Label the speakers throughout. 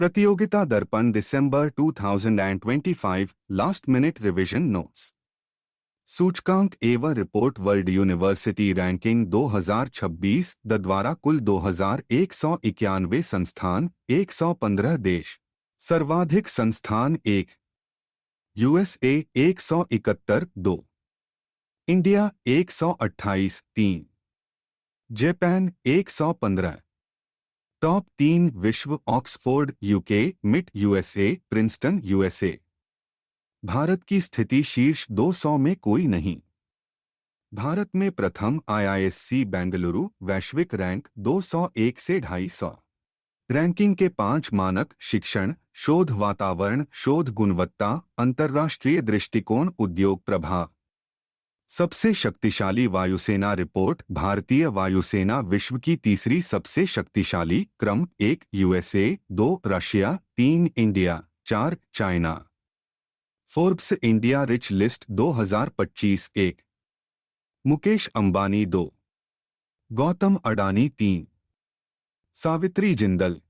Speaker 1: प्रतियोगिता दर्पण दिसंबर 2025 last minute revision notes. सूचकांक एवं report world university ranking 2026 the द्वारा कुल 2191 संस्थान 115 देश। सर्वाधिक संस्थान 1 यूएसए 171 2 इंडिया 128 3 जापान 115। टॉप 3 विश्व ऑक्सफोर्ड यूके, मिट यूएसए, प्रिंसटन यूएसए। भारत की स्थिति शीर्ष 200 में कोई नहीं। भारत में प्रथम आईआईएससी बेंगलुरु, वैश्विक रैंक 201 से 250। रैंकिंग के 5 मानक: शिक्षण, शोध वातावरण, शोध गुणवत्ता, अंतर्राष्ट्रीय दृष्टिकोण, उद्योग प्रभाव। सबसे शक्तिशाली वायुसेना रिपोर्ट। भारतीय वायुसेना विश्व की तीसरी सबसे शक्तिशाली। क्रम 1 USA, 2 Russia, 3 India, 4 China. Forbes India rich list 2025 1 Mukesh Ambani 2 Gautam Adani 3 Savitri Jindal.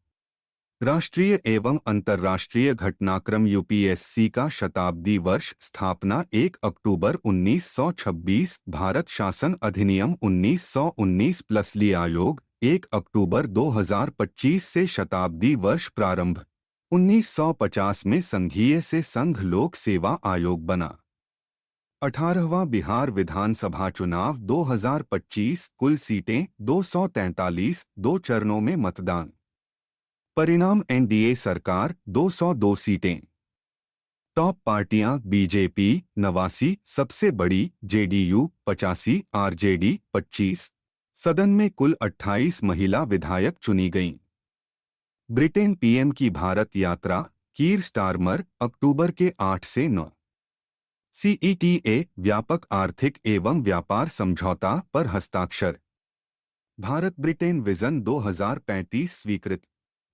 Speaker 1: राष्ट्रीय एवं अंतर्राष्ट्रीय घटनाक्रम यूपीएससी का शताब्दी वर्ष स्थापना 1 अक्टूबर 1926। भारत शासन अधिनियम 1919 प्लसली आयोग 1 अक्टूबर 2025 से शताब्दी वर्ष प्रारंभ। 1950 में संघीय से संघ लोक सेवा आयोग बना। 18वां बिहार विधानसभा चुनाव 2025। कुल सीटें 243, 2 चरणों में मतदान। परिणाम: एनडीए सरकार 202 सीटें। टॉप पार्टियां: बीजेपी 89 सबसे बड़ी, जेडीयू 85, आरजेडी 25। सदन में कुल 28 महिला विधायक चुनी गईं। ब्रिटेन पीएम की भारत यात्रा। कीर स्टारमर, अक्टूबर के 8 से 9। सीईटीए व्यापक आर्थिक एवं व्यापार समझौता पर हस्ताक्षर। भारत ब्रिटेन विजन 2035 स्वीकृत।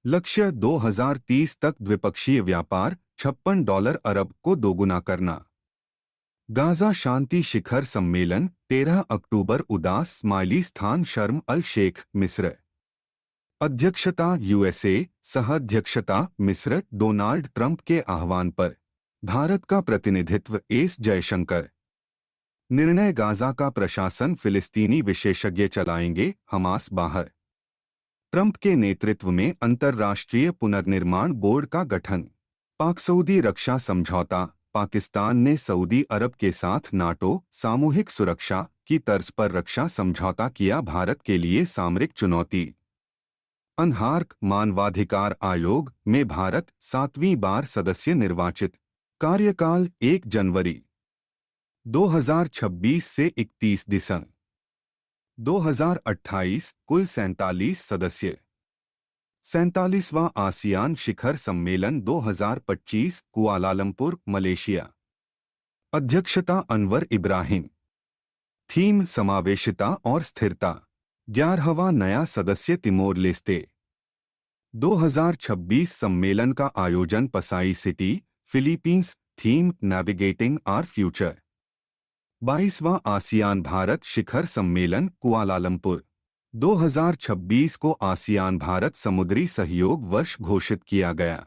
Speaker 1: लक्ष्य 2030 तक द्विपक्षीय व्यापार $56 अरब को दोगुना करना। गाजा शांति शिखर सम्मेलन 13 अक्टूबर उदास स्माइली स्थान शर्म अल शेख, मिस्र। अध्यक्षता यूएसए, सह-अध्यक्षता मिस्र। डोनाल्ड ट्रंप के आह्वान पर भारत का प्रतिनिधित्व एस जयशंकर। निर्णय: गाजा का प्रशासन फिलिस्तीनी विशेषज्ञ चलाएंगे, हमास बाहर। ट्रंप के नेतृत्व में अंतर्राष्ट्रीय पुनर्निर्माण बोर्ड का गठन। पाक सऊदी रक्षा समझौता। पाकिस्तान ने सऊदी अरब के साथ नाटो सामूहिक सुरक्षा की तर्ज पर रक्षा समझौता किया। भारत के लिए सामरिक चुनौती। अनहार्क मानवाधिकार आयोग में भारत 7वीं बार सदस्य निर्वाचित। कार्यकाल 1 जनवरी 2026 से 31 दिसंबर 2028। कुल 47 सदस्य। 47वां आसियान शिखर सम्मेलन 2025 कुआलालंपुर, मलेशिया। अध्यक्षता अनवर इब्राहिम। थीम: समावेशिता और स्थिरता। 11वां नया सदस्य तिमोर लेस्ते। 2026 सम्मेलन का आयोजन Pasay city, Philippines. Theme: navigating our future. 22वां आसियान भारत शिखर सम्मेलन कुआलालंपुर। 2026 को आसियान भारत समुद्री सहयोग वर्ष घोषित किया गया।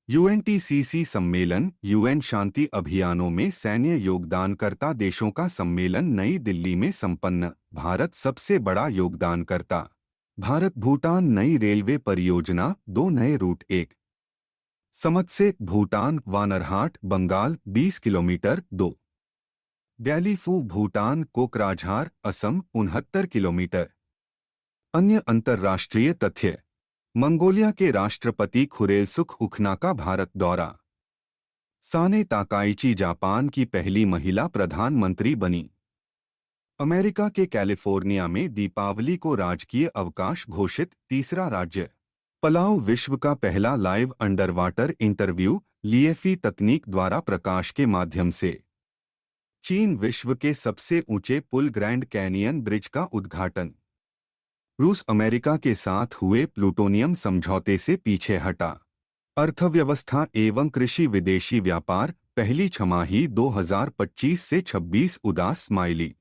Speaker 1: यूएनटीसीसी सम्मेलन, यूएन शांति अभियानों में सैन्य योगदानकर्ता देशों का सम्मेलन नई दिल्ली में संपन्न। भारत सबसे बड़ा योगदानकर्ता। भारत भूटान नई रेलवे परियोजना, 2 नए रूट। 1 समत्से भूटान, वानरहाट बंगाल 20 किलोमीटर। 2 गैलीफू भूटान, कोकराझार असम 69 किलोमीटर। अन्य अंतर्राष्ट्रीय तथ्य: मंगोलिया के राष्ट्रपति खुरेलसुख उखना का भारत दौरा। साने ताकाइची जापान की पहली महिला प्रधानमंत्री बनी। अमेरिका के कैलिफोर्निया में दीपावली को राजकीय अवकाश घोषित, तीसरा राज्य। पलाऊ विश्व का पहला लाइव अंडरवाटर इंटरव्यू, लिएफी तकनीक द्वारा प्रकाश के माध्यम से। चीन विश्व के सबसे ऊंचे पुल ग्रैंड कैनियन ब्रिज का उद्घाटन। रूस अमेरिका के साथ हुए प्लूटोनियम समझौते से पीछे हटा। अर्थव्यवस्था एवं कृषि विदेशी व्यापार पहली छमाही 2025 से 26 उदास स्माइली।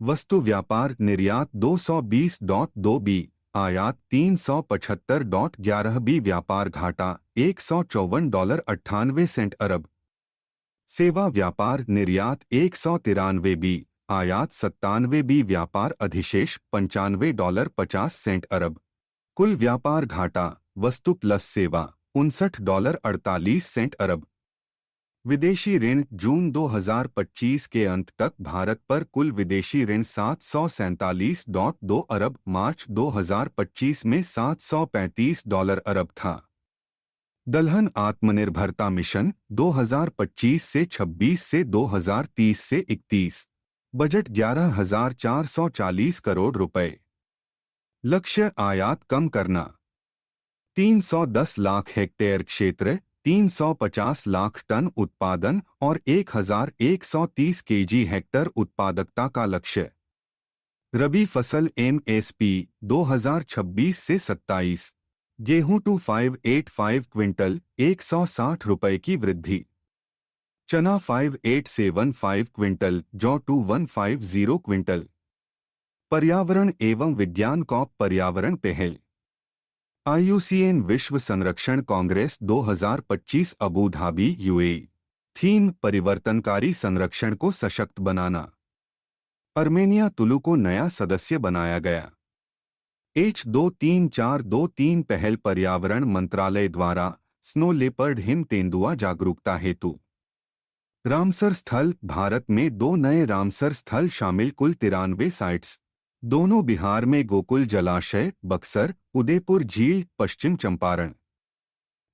Speaker 1: वस्तु व्यापार निर्यात 220.2 बी आयात $375.11 बी व्यापार घाटा $154.98 अरब। सेवा व्यापार निर्यात 193 बी आयात 97 बी व्यापार अधिशेष $95.50 अरब। कुल व्यापार घाटा वस्तु प्लस सेवा $59.48 अरब। विदेशी ऋण जून 2025 के अंत तक भारत पर कुल विदेशी ऋण $747.2 अरब मार्च 2025 में $735 अरब था। दलहन आत्मनिर्भरता मिशन 2025 से 26 से 2030 से 31 बजट 11,440 करोड़ रुपए। लक्ष्य आयात कम करना 310 लाख हेक्टेयर क्षेत्र 350 लाख टन उत्पादन और 1,130 केजी हेक्टर उत्पादकता का लक्ष्य। रबी फसल एमएसपी 2026 से 27 गेहूं 2585 क्विंटल 160 रुपए की वृद्धि। चना 5875 क्विंटल जौ 2150 क्विंटल। पर्यावरण एवं विज्ञान कॉप पर्यावरण पहल। IUCN विश्व संरक्षण Congress 2025 Abu Dhabi UAE. Theme परिवर्तनकारी संरक्षण को सशक्त बनाना। अर्मेनिया तुलु को नया सदस्य बनाया गया। H23423 पहल पर्यावरण मंत्रालय द्वारा स्नो लेपर्ड हिम तेंदुआ जागरूकता हेतु। रामसर स्थल भारत में 2 नए रामसर स्थल शामिल कुल 93 साइट्स। दोनों बिहार में गोकुल जलाशय बक्सर उदयपुर झील पश्चिम चंपारण।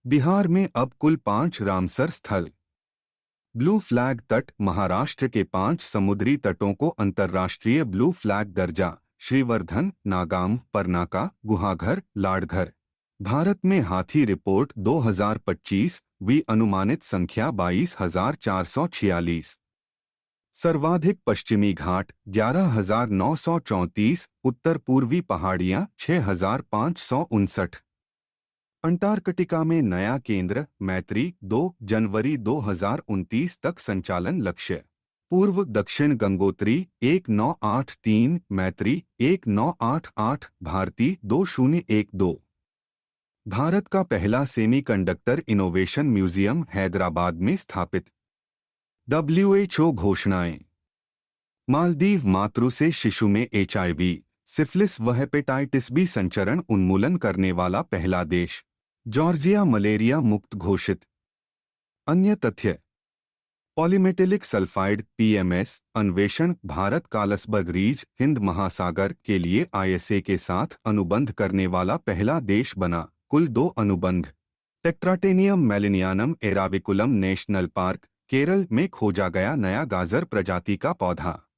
Speaker 1: बिहार में अब कुल 5 रामसर स्थल। ब्लू फ्लैग तट महाराष्ट्र के 5 समुद्री तटों को अंतर्राष्ट्रीय ब्लू फ्लैग दर्जा श्रीवर्धन नागाम परनाका गुहाघर लाडघर। भारत में हाथी रिपोर्ट 2025 वी अनुमानित संख्या 22,446। सर्वाधिक पश्चिमी घाट 11,934 उत्तर पूर्वी पहाड़ियां 6,559। अंटार्कटिका में नया केंद्र मैत्री 2 जनवरी 2029 तक संचालन लक्ष्य। पूर्व दक्षिण गंगोत्री 1983 मैत्री 1988 भारती 2012। भारत का पहला सेमीकंडक्टर इनोवेशन म्यूजियम हैदराबाद में स्थापित। WHO घोषणाएं। मालदीव मातृ से शिशु में HIV सिफिलिस व हेपेटाइटिस बी संचरण उन्मूलन करने वाला पहला देश। जॉर्जिया मलेरिया मुक्त घोषित। अन्य तथ्य। पॉलीमेटेलिक सल्फाइड PMS अन्वेषण भारत कालसबर्ग रीज हिंद महासागर के लिए ISA के साथ अनुबंध करने वाला पहला देश बना। कुल 2 अनुबंध। टेट्राटेनियम मेलिनियानम एराविकुलम नेशनल पार्क केरल में खोजा गया नया गाजर प्रजाति का पौधा।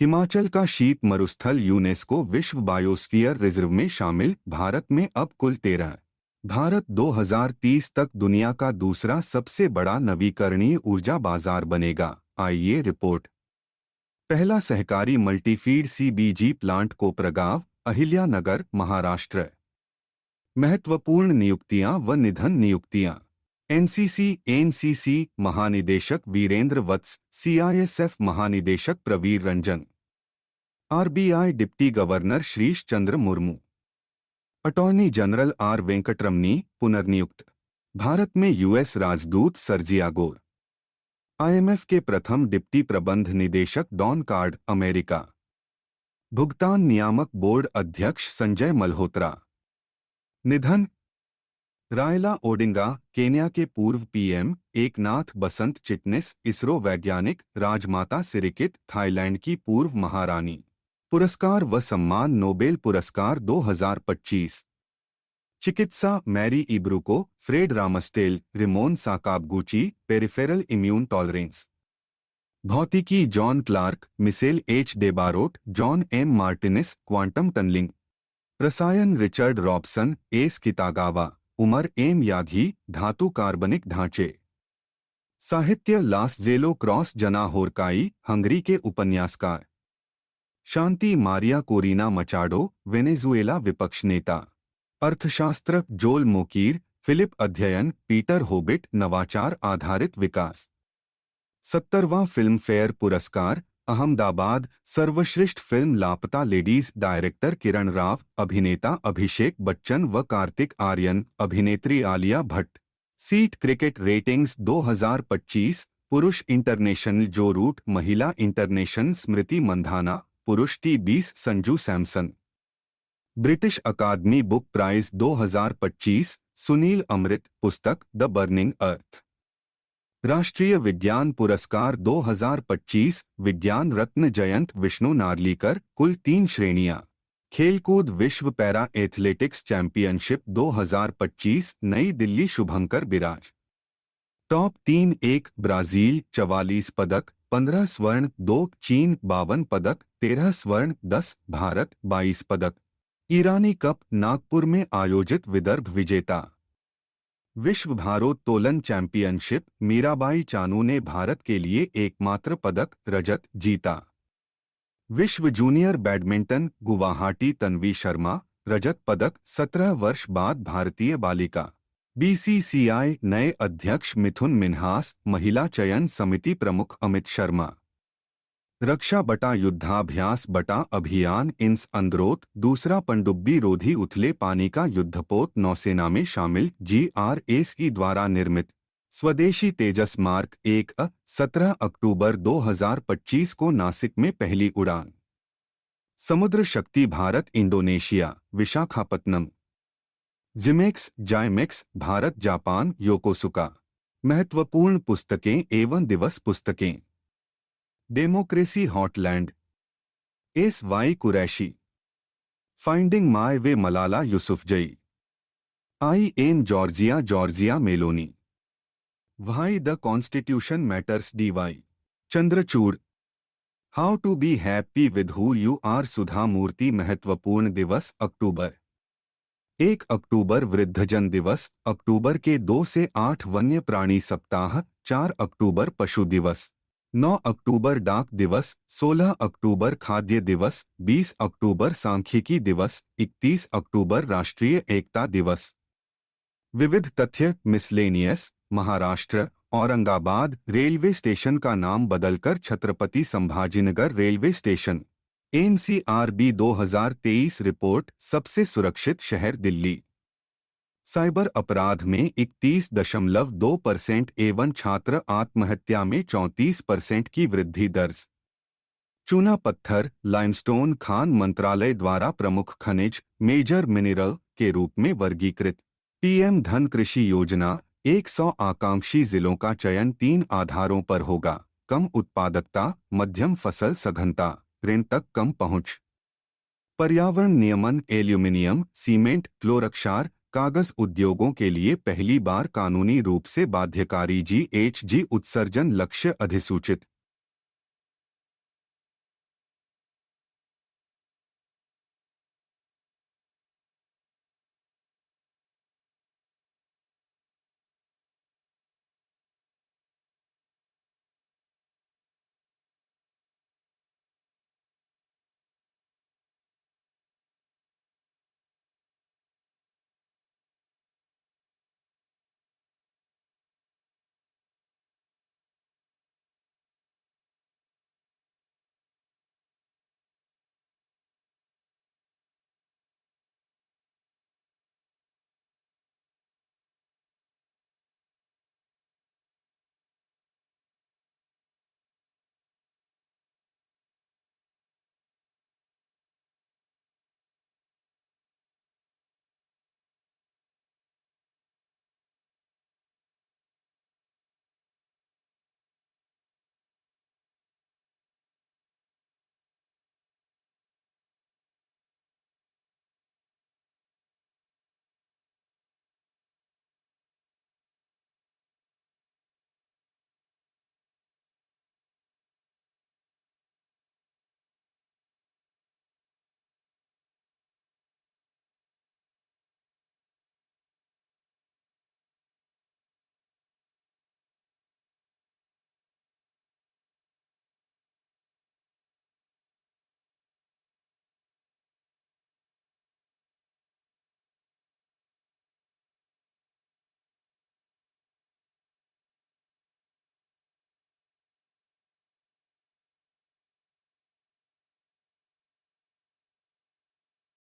Speaker 1: हिमाचल का शीत मरुस्थल यूनेस्को विश्व बायोस्फीयर रिजर्व में शामिल। भारत में अब कुल 13। भारत 2030 तक दुनिया का दूसरा सबसे बड़ा नवीकरणीय ऊर्जा बाजार बनेगा। IEA report. पहला सहकारी मल्टीफीड CBG प्लांट कोपरगांव अहिल्यानगर महाराष्ट्र। महत्वपूर्ण नियुक्तियां व निधन नियुक्तियां। NCC महानिदेशक वीरेंद्र वत्स CISF महानिदेशक Praveer Ranjan. RBI deputy governor Shrish Chandra Murmu. Attorney general R Venkataramani पुनर्नियुक्त। भारत में US राजदूत सर्जिया गोर। IMF के प्रथम डिप्टी प्रबंध निदेशक डॉन कार्ड अमेरिका। भुगतान नियामक बोर्ड अध्यक्ष संजय मल्होत्रा। निधन। रायला ओडिंगा केन्या के पूर्व PM एकनाथ बसंत चिटनिस इसरो वैज्ञानिक राजमाता सिरिकित थाईलैंड की पूर्व महारानी। पुरस्कार व सम्मान नोबेल पुरस्कार 2025। चिकित्सा Mary Brunkow Fred Ramsdell Shimon Sakaguchi peripheral immune tolerance. भौतिकी John Clarke Michel H Devoret John M Martinis quantum tunnelling. रसायन Richard Robson S Kitagawa Omar M Yaghi धातु कार्बनिक ढांचे। साहित्य लासजेलो क्रॉस जना होरकाई हंगरी के उपन्यासकार। शांति मारिया कोरिना मचाडो वेनेजुएला विपक्ष नेता। अर्थशास्त्र जोल मोकीर फिलिप अध्ययन पीटर होबिट नवाचार आधारित विकास। 70वां फिल्म फेयर पुरस्कार अहमदाबाद। सर्वश्रेष्ठ फिल्म लापता लेडीज, डायरेक्टर किरण राव, अभिनेता अभिषेक बच्चन व कार्तिक आर्यन, अभिनेत्री Alia Bhatt. Seat cricket ratings 2025, पुरुष इंटरनेशनल जो रूट, महिला इंटरनेशनल स्मृति मंधाना, पुरुष T20 संजू सैमसन। ब्रिटिश अकादमी बुक प्राइज 2025, सुनील अमृत, पुस्तक द बर्निंग अर्थ। राष्ट्रीय विज्ञान पुरस्कार 2025, विज्ञान रत्न जयंत विष्णु नार्लीकर, कुल 3 श्रेणियां। खेलकूद विश्व पैरा एथलेटिक्स चैंपियनशिप 2025, नई दिल्ली, शुभंकर बिराज। टॉप 3 1 ब्राजील 44 पदक, 15 स्वर्ण, 2 चीन 52 पदक, 13 स्वर्ण, 10 भारत 22 पदक। ईरानी कप नागपुर में आयोजित, विदर्भ विजेता। विश्व भारोत्तोलन चैंपियनशिप, मीराबाई चानू ने भारत के लिए एकमात्र पदक, रजत, जीता। विश्व जूनियर बैडमिंटन, गुवाहाटी, तन्वी शर्मा, रजत पदक, 17 वर्ष बाद भारतीय बालिका। बीसीसीआई नए अध्यक्ष मिथुन मिन्हास, महिला चयन समिति प्रमुख अमित शर्मा। रक्षा बटा युद्धाभ्यास बटा अभियान इंस अंद्रोत, दूसरा पनडुब्बी रोधी उथले पानी का युद्धपोत नौसेना में शामिल, GRAC द्वारा निर्मित स्वदेशी तेजस मार्क 1 17 अक्टूबर 2025 को नासिक में पहली उड़ान। Samudra Shakti Bharat Indonesia, Visakhapatnam. JIMEX JIMEX Bharat Japan, Yokosuka. महत्वपूर्ण पुस्तकें एवं दिवस पुस्तकें। Democracy heartland, SY Qureshi. Finding my way Malala Yousafzai. IN Giorgia Giorgia Meloni. Why the constitution matters DY Chandrachud. How to be happy with who you are Sudha Murthy. महत्वपूर्ण दिवस अक्टूबर 1 अक्टूबर वृद्धजन दिवस, अक्टूबर के 2 से 8 वन्य प्राणी सप्ताह, 4 अक्टूबर पशु दिवस, 9 अक्टूबर डाक दिवस, 16 अक्टूबर खाद्य दिवस, 20 अक्टूबर सांख्यिकी दिवस, 31 अक्टूबर राष्ट्रीय एकता दिवस। विविध तथ्य miscellaneous. Maharashtra, Aurangabad railway station का नाम बदलकर Chhatrapati Sambhajinagar railway station. NCRB 2023 report, सबसे सुरक्षित शहर दिल्ली। साइबर अपराध में 31.2% एवं छात्र आत्महत्या में 34% की वृद्धि दर्ज। चूना पत्थर लाइमस्टोन खान मंत्रालय द्वारा प्रमुख खनिज, मेजर मिनरल के रूप में वर्गीकृत। PM धन कृषि योजना, 100 आकांक्षी जिलों का चयन 3 आधारों पर होगा, कम उत्पादकता, मध्यम फसल सघनता, ऋण तक कम पहुंच। पर्यावरण नियमन, एल्यूमिनियम, सीमेंट, क्लोरक्षार, कागज उद्योगों के लिए पहली बार कानूनी रूप से बाध्यकारी GHG उत्सर्जन लक्ष्य अधिसूचित।